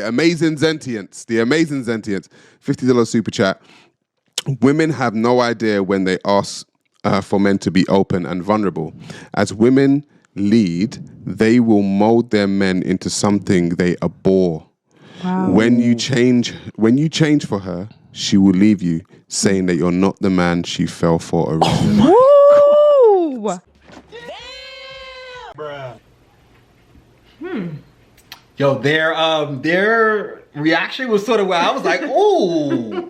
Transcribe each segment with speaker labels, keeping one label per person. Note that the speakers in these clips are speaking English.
Speaker 1: amazing sentience. The amazing sentience. $50 super chat. Women have no idea when they ask for men to be open and vulnerable. As women lead, they will mold their men into something they abhor. Wow. When you change for her, she will leave you, saying that you're not the man she fell for originally.
Speaker 2: Oh
Speaker 3: Bruh. Yo, their reaction was sort of where I was like, ooh.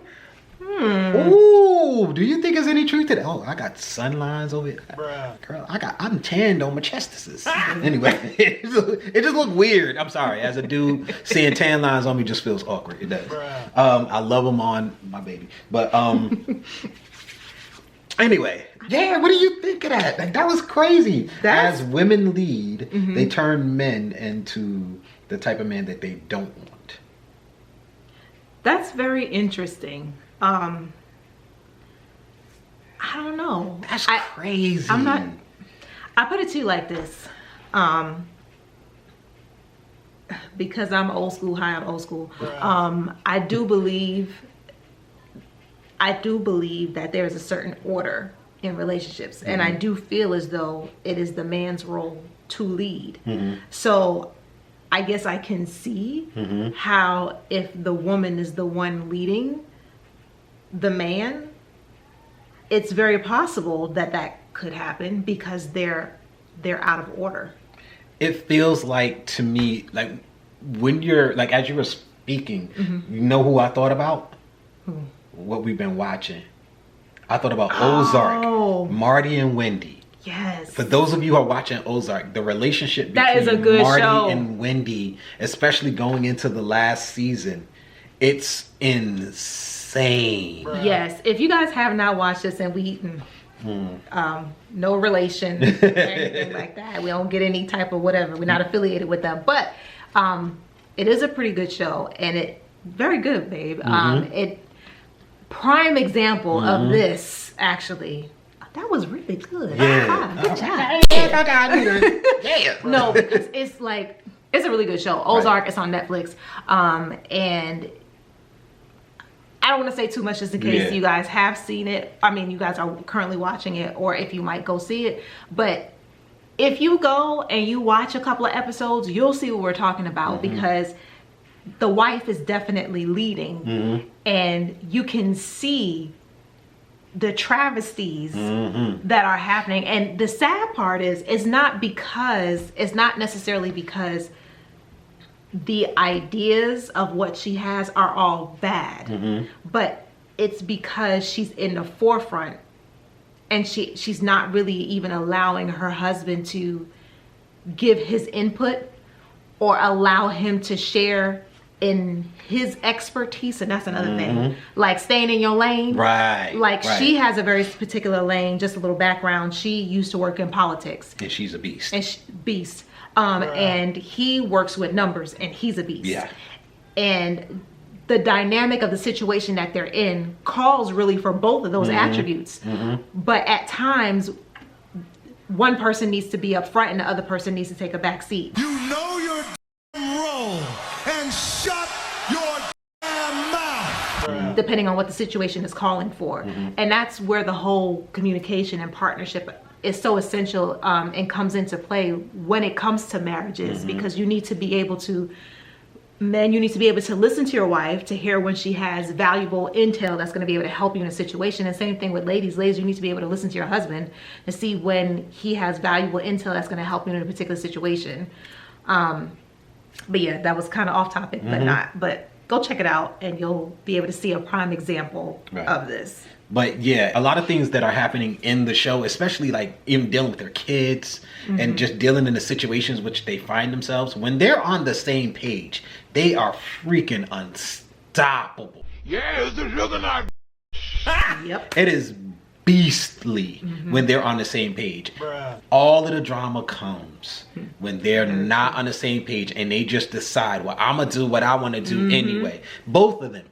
Speaker 3: Ooh, do you think there's any truth to that? Oh, I got sun lines over here. Bruh. Girl, I'm tanned on my chesticles. Anyway, it just looked weird. I'm sorry. As a dude, seeing tan lines on me just feels awkward. It does. Bruh. I love them on my baby. But anyway, yeah, what do you think of that? Like, that was crazy. As women lead, they turn men into the type of man that they don't want.
Speaker 2: That's very interesting. I don't know.
Speaker 3: That's crazy.
Speaker 2: I put it to you like this. Because I'm old school, I'm old school. I do believe that there's a certain order in relationships. And I do feel as though it is the man's role to lead. So I guess I can see how if the woman is the one leading the man, it's very possible that could happen because they're out of order.
Speaker 3: It feels like to me, like when you're like, as you were speaking, you know who I thought about? What we've been watching. I thought about Ozark, Marty and Wendy.
Speaker 2: Yes.
Speaker 3: For those of you who are watching Ozark, the relationship between
Speaker 2: that is a good
Speaker 3: Marty
Speaker 2: show.
Speaker 3: and Wendy, especially going into the last season, it's insane.
Speaker 2: Yes. If you guys have not watched this and we no relation or anything like that, we don't get any type of whatever, we're not affiliated with them, but it is a pretty good show, and it very good, babe. It prime example of this, actually. That was really good.
Speaker 3: Yeah.
Speaker 2: Good job.
Speaker 3: Yeah.
Speaker 2: No, because it's like, it's a really good show. Ozark, it's on Netflix. And I don't want to say too much just in case you guys have seen it. I mean, you guys are currently watching it, or if you might go see it. But if you go and you watch a couple of episodes, you'll see what we're talking about, because the wife is definitely leading, and you can see the travesties that are happening. And the sad part is, it's not necessarily because the ideas of what she has are all bad, but it's because she's in the forefront, and she's not really even allowing her husband to give his input or allow him to share in his expertise. And that's another thing, like staying in your lane. She has a very particular lane. Just a little background, she used to work in politics,
Speaker 3: and she's a beast. And he works with numbers, and he's a beast. And the dynamic of the situation that they're in calls really for both of those attributes. But at times, one person needs to be up front and the other person needs to take a back seat.
Speaker 4: You know your role, and shut your mouth.
Speaker 2: Depending on what the situation is calling for. And that's where the whole communication and partnership is so essential, and comes into play when it comes to marriages, because you need to be able to listen to your wife, to hear when she has valuable intel that's going to be able to help you in a situation. And same thing with ladies, you need to be able to listen to your husband and see when he has valuable intel that's going to help you in a particular situation. But yeah, that was kind of off topic, but go check it out and you'll be able to see a prime example of this.
Speaker 3: But yeah, a lot of things that are happening in the show, especially like even dealing with their kids and just dealing in the situations which they find themselves, when they're on the same page, they are freaking unstoppable.
Speaker 4: Yeah, it's the sugar knife.
Speaker 2: Yep.
Speaker 3: It is beastly when they're on the same page. All of the drama comes when they're not on the same page and they just decide, well, I'm going to do what I want to do anyway. Both of them.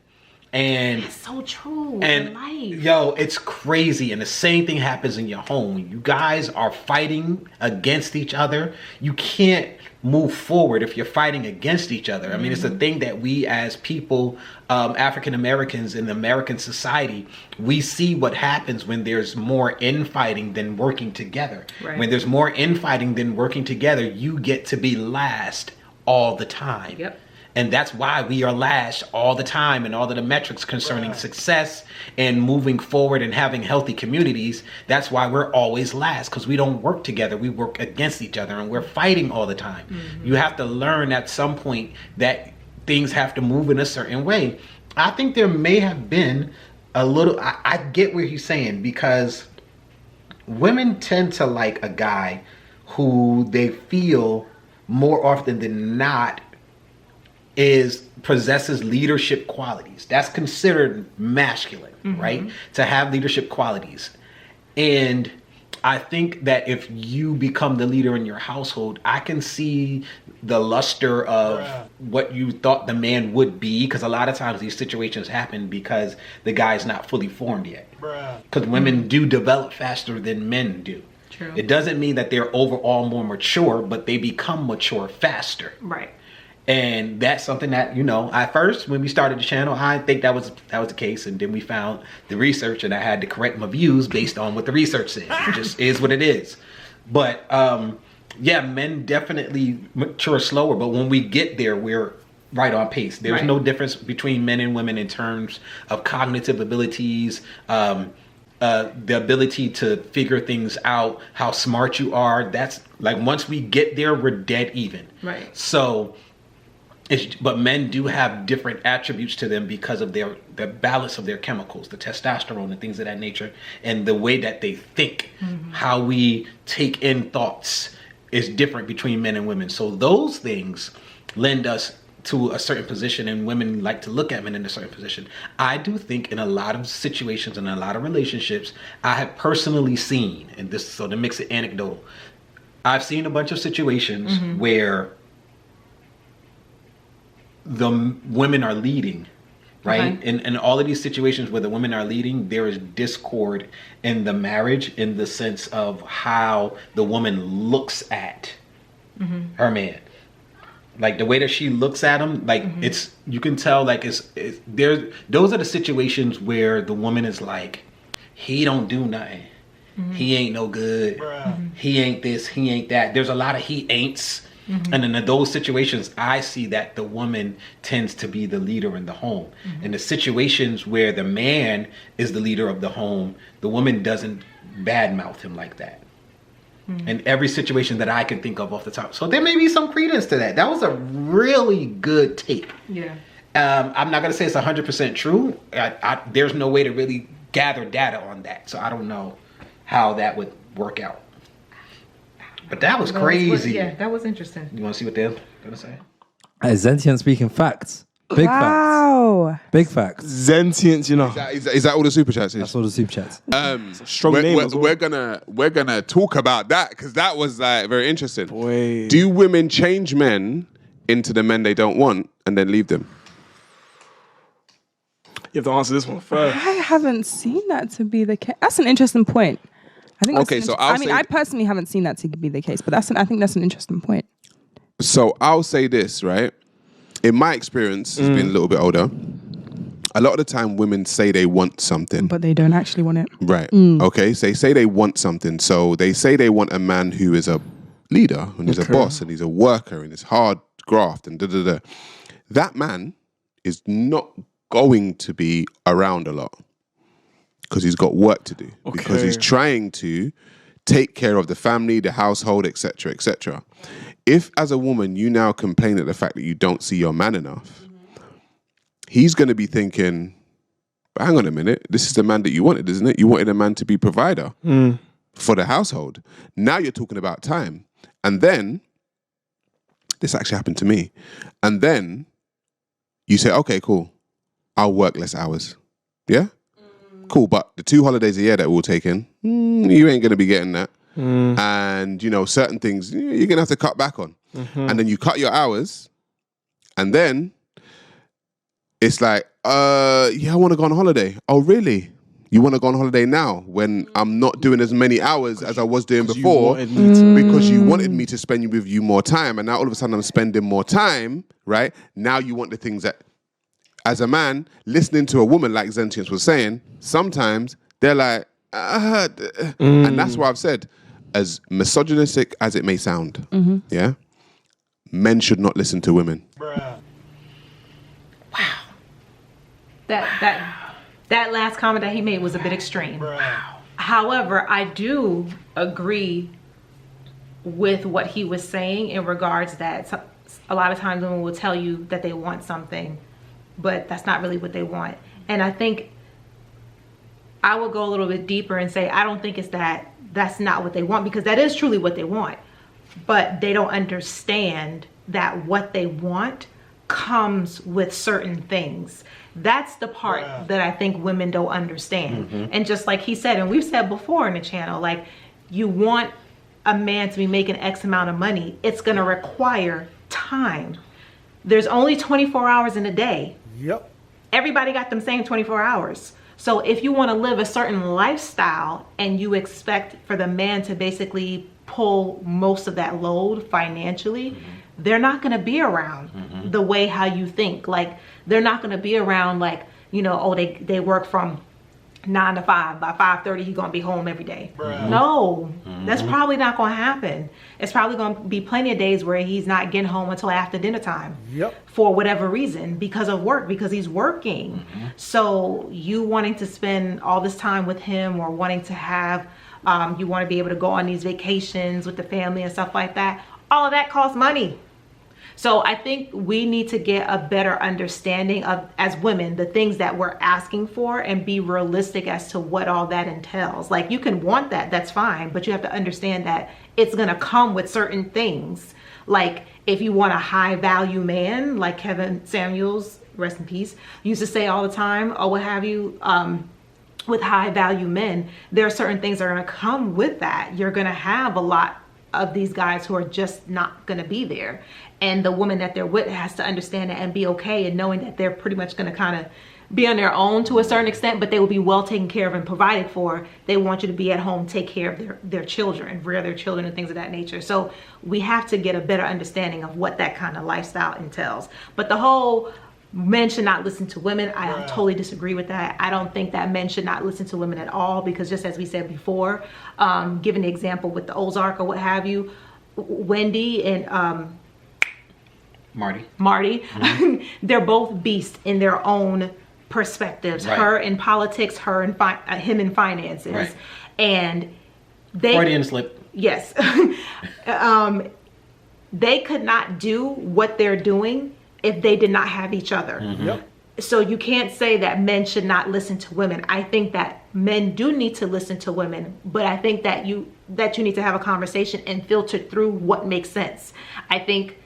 Speaker 5: And
Speaker 2: it's so true.
Speaker 5: And
Speaker 2: in life.
Speaker 5: yo, it's crazy. And the same thing happens in your home. When you guys are fighting against each other, you can't move forward if you're fighting against each other. I mean, it's a thing that we as people, African Americans in American society, we see what happens when there's more infighting than working together.
Speaker 2: Right.
Speaker 5: When there's more infighting than working together, you get to be last all the time.
Speaker 2: Yep.
Speaker 5: And that's why we are last all the time, and all of the metrics concerning success and moving forward and having healthy communities. That's why we're always last, because we don't work together. We work against each other, and we're fighting all the time. You have to learn at some point that things have to move in a certain way. I think there may have been a little, I get what he's saying, because women tend to like a guy who they feel more often than not possesses leadership qualities. That's considered masculine, right? To have leadership qualities. And I think that if you become the leader in your household, I can see the luster of what you thought the man would be, because a lot of times these situations happen because the guy's not fully formed yet. Because women do develop faster than men do.
Speaker 2: True.
Speaker 5: It doesn't mean that they're overall more mature, but they become mature faster.
Speaker 2: Right.
Speaker 5: And that's something that, you know, at first when we started the channel, I think that was the case. And then we found the research, and I had to correct my views based on what the research says. It just is what it is. But yeah, men definitely mature slower. But when we get there, we're right on pace. There's no difference between men and women in terms of cognitive abilities, the ability to figure things out, how smart you are. That's like, once we get there, we're dead even.
Speaker 2: Right.
Speaker 5: So, but men do have different attributes to them because of the balance of their chemicals, the testosterone and things of that nature, and the way that they think. How we take in thoughts is different between men and women. So those things lend us to a certain position, and women like to look at men in a certain position. I do think in a lot of situations and a lot of relationships, I have personally seen, and this, so to mix it anecdotal, I've seen a bunch of situations where the women are leading, right? In all of these situations where the women are leading, there is discord in the marriage, in the sense of how the woman looks at her man. Like the way that she looks at him, like it's, you can tell, like it's there. Those are the situations where the woman is like, he don't do nothing. He ain't no good. He ain't this, he ain't that. There's a lot of he ain'ts. And in those situations, I see that the woman tends to be the leader in the home. In the situations where the man is the leader of the home, the woman doesn't badmouth him like that. In every situation that I can think of off the top. So there may be some credence to that. That was a really good take.
Speaker 2: Yeah.
Speaker 5: I'm not going to say it's 100% true. There's no way to really gather data on that. So I don't know how that would work out. But that was crazy.
Speaker 2: Yeah, that was interesting.
Speaker 5: You want to see what they're going to say?
Speaker 6: Zentian speaking facts. Big facts. Big facts.
Speaker 1: Zentians, you know. Is that all the super chats?
Speaker 6: That's all the super chats.
Speaker 1: Strong name as well. We're gonna talk about that, because that was like very interesting.
Speaker 7: Boy.
Speaker 1: Do women change men into the men they don't want and then leave them?
Speaker 7: You have to answer this one first.
Speaker 8: I haven't seen that to be the case. That's an interesting point. I think.
Speaker 1: Okay, so
Speaker 8: I personally haven't seen that to be the case, but I think that's an interesting point.
Speaker 1: So I'll say this, right? In my experience, it's been a little bit older. A lot of the time, women say they want something,
Speaker 8: But they don't actually want it.
Speaker 1: right? Okay, so they say they want something. So they say they want a man who is a leader and he's a boss and he's a worker and he's hard graft and da-da-da. That man is not going to be around a lot because he's got work to do, because he's trying to take care of the family, the household, etc., etc. If, as a woman, you now complain at the fact that you don't see your man enough, he's going to be thinking, but hang on a minute, this is the man that you wanted, isn't it? You wanted a man to be provider for the household. Now you're talking about time. And then, this actually happened to me. And then you say, okay, cool, I'll work less hours. Yeah? Cool, but the 2 holidays a year that we'll take in, you ain't going to be getting that. And, you know, certain things you're going to have to cut back on. And then you cut your hours, and then it's like, yeah, I want to go on holiday. Oh, really? You want to go on holiday now when I'm not doing as many hours as I was doing before because you wanted me to spend with you more time, and now all of a sudden I'm spending more time, right? Now you want the things that, as a man, listening to a woman like Zentience was saying, sometimes they're like, and that's why I've said, as misogynistic as it may sound, yeah, men should not listen to women.
Speaker 2: Wow. That last comment that he made was a bit extreme. Wow. However, I do agree with what he was saying in regards that a lot of times women will tell you that they want something, but that's not really what they want. And I think I will go a little bit deeper and say, I don't think it's that's not what they want, because that is truly what they want. But they don't understand that what they want comes with certain things. That's the part that I think women don't understand. And just like he said, and we've said before in the channel, like, you want a man to be making X amount of money, it's gonna require time. There's only 24 hours in a day.
Speaker 4: Yep.
Speaker 2: Everybody got them same 24 hours. So if you want to live a certain lifestyle and you expect for the man to basically pull most of that load financially, they're not going to be around the way how you think. Like, they're not going to be around like, you know, oh, they work from 9 to 5. By 5:30, he's going to be home every day. No, that's probably not going to happen. It's probably going to be plenty of days where he's not getting home until after dinner time. For whatever reason, because of work, because he's working. So you wanting to spend all this time with him, or wanting to have, you want to be able to go on these vacations with the family and stuff like that, all of that costs money. So I think we need to get a better understanding of, as women, the things that we're asking for, and be realistic as to what all that entails. Like, you can want that, that's fine, but you have to understand that it's gonna come with certain things. Like, if you want a high value man, like Kevin Samuels, rest in peace, used to say all the time, or what have you, with high value men, there are certain things that are gonna come with that. You're gonna have a lot of these guys who are just not gonna be there. And the woman that they're with has to understand that and be okay, and knowing that they're pretty much gonna kind of be on their own to a certain extent, but they will be well taken care of and provided for. They want you to be at home, take care of their children, rear their children and things of that nature. So we have to get a better understanding of what that kind of lifestyle entails. But the whole men should not listen to women, I totally disagree with that. I don't think that men should not listen to women at all, because just as we said before, given the example with the Ozark or what have you, Wendy and Marty, they're both beasts in their own perspectives. Her in politics, him in finances, and they
Speaker 5: Freudian slip.
Speaker 2: Yes. They could not do what they're doing if they did not have each other. So you can't say that men should not listen to women. I think that men do need to listen to women, but I think that you need to have a conversation and filter through what makes sense. I think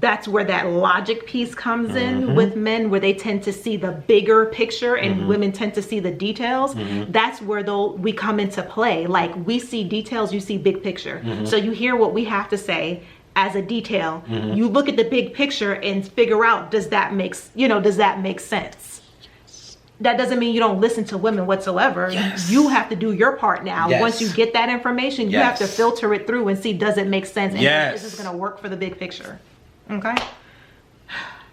Speaker 2: that's where that logic piece comes in with men, where they tend to see the bigger picture and women tend to see the details. That's where we come into play. Like, we see details, you see big picture. So you hear what we have to say as a detail, you look at the big picture and figure out, does that make sense? That doesn't mean you don't listen to women whatsoever. You have to do your part now. Once you get that information, you have to filter it through and see, does it make sense? And is this going to work for the big picture? Okay?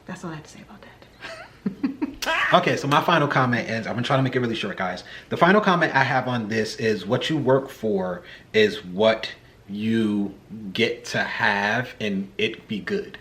Speaker 2: That's all I have to say about that.
Speaker 5: Okay, so my final comment is, I'm gonna try to make it really short, guys. The final comment I have on this is, what you work for is what you get to have, and it be good.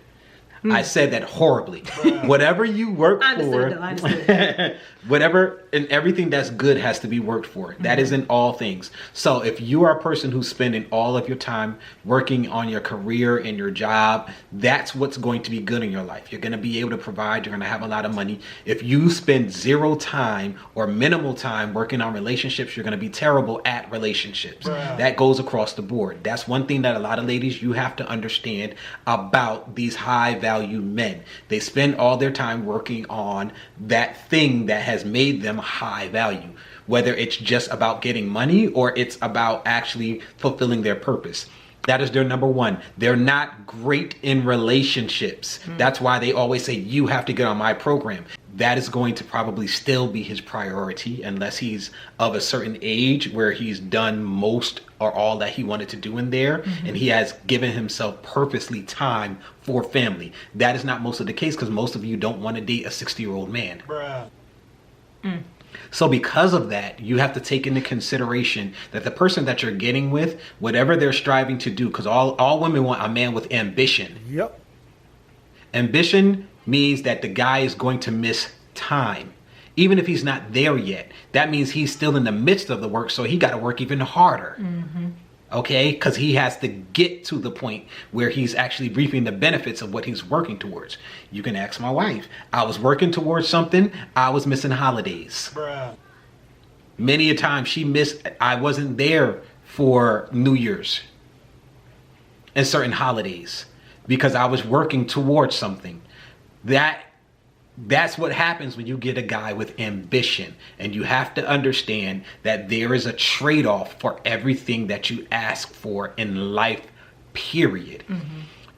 Speaker 5: I said that horribly. Whatever you work for, whatever and everything that's good has to be worked for. That is in all things. So if you are a person who's spending all of your time working on your career and your job, that's what's going to be good in your life. You're going to be able to provide. You're going to have a lot of money. If you spend zero time or minimal time working on relationships, you're going to be terrible at relationships. That goes across the board. That's one thing that a lot of ladies, you have to understand about these high value men. They spend all their time working on that thing that has made them high value, whether it's just about getting money or it's about actually fulfilling their purpose. That is their number one. They're not great in relationships. That's why they always say, you have to get on my program. that is going to probably still be his priority unless he's of a certain age where he's done most or all that he wanted to do in there, and he has given himself purposely time for family. That is not most of the case, because most of you don't want to date a 60-year-old man.
Speaker 4: Bruh.
Speaker 5: So because of that, you have to take into consideration that the person that you're getting with, whatever they're striving to do, because all women want a man with ambition.
Speaker 4: Yep.
Speaker 5: Ambition means that the guy is going to miss time. Even if he's not there yet, that means he's still in the midst of the work, so he got to work even harder. Okay? Because he has to get to the point where he's actually reaping the benefits of what he's working towards. You can ask my wife. I was working towards something. I was missing holidays.
Speaker 4: Bruh.
Speaker 5: Many a time she missed, I wasn't there for New Year's and certain holidays because I was working towards something. That's what happens when you get a guy with ambition, and you have to understand that there is a trade-off for everything that you ask for in life, period.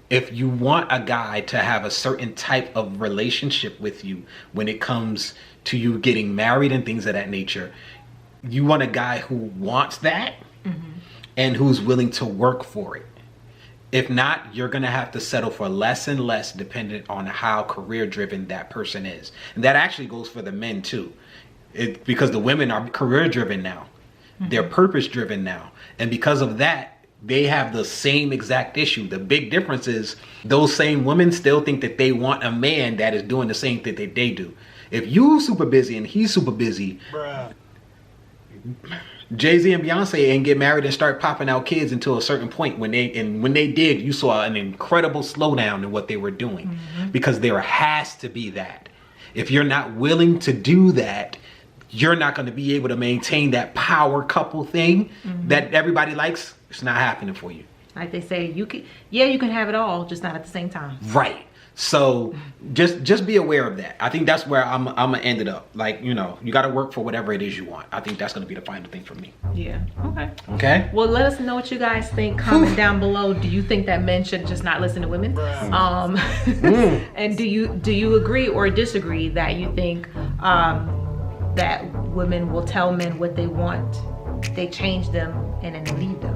Speaker 5: If you want a guy to have a certain type of relationship with you when it comes to you getting married and things of that nature, you want a guy who wants that and who's willing to work for it. If not, you're going to have to settle for less and less dependent on how career driven that person is. And that actually goes for the men too. Because the women are career driven now. They're purpose driven now. And because of that, they have the same exact issue. The big difference is those same women still think that they want a man that is doing the same thing that they do. If you super busy and he's super busy,
Speaker 4: Bruh.
Speaker 5: Jay-Z and Beyonce ain't get married and start popping out kids until a certain point. When they did, you saw an incredible slowdown in what they were doing, because there has to be that. If you're not willing to do that, you're not going to be able to maintain that power couple thing that everybody likes. It's not happening for you.
Speaker 2: Like they say, you can have it all, just not at the same time.
Speaker 5: Right. So just be aware of that. I think that's where I'm gonna end it up. Like, you got to work for whatever it is you want. I think that's gonna be the final thing for me.
Speaker 2: Yeah. Okay.
Speaker 5: Okay.
Speaker 2: Well, let us know what you guys think. Comment down below. Do you think that men should just not listen to women? And do you agree or disagree that you think that women will tell men what they want, they change them, and then they leave them?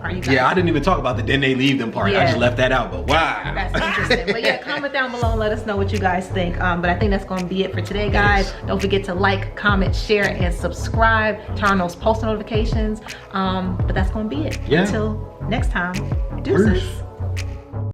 Speaker 2: Are you guys?
Speaker 5: Yeah, I didn't even talk about the then they leave them part. I just left that out, but wow.
Speaker 2: That's interesting. But yeah, comment down below and let us know what you guys think. But I think that's going to be it for today, guys. Don't forget to like, comment, share, and subscribe. Turn on those post notifications. But that's going to be it.
Speaker 5: Yeah.
Speaker 2: Until next time, deuces.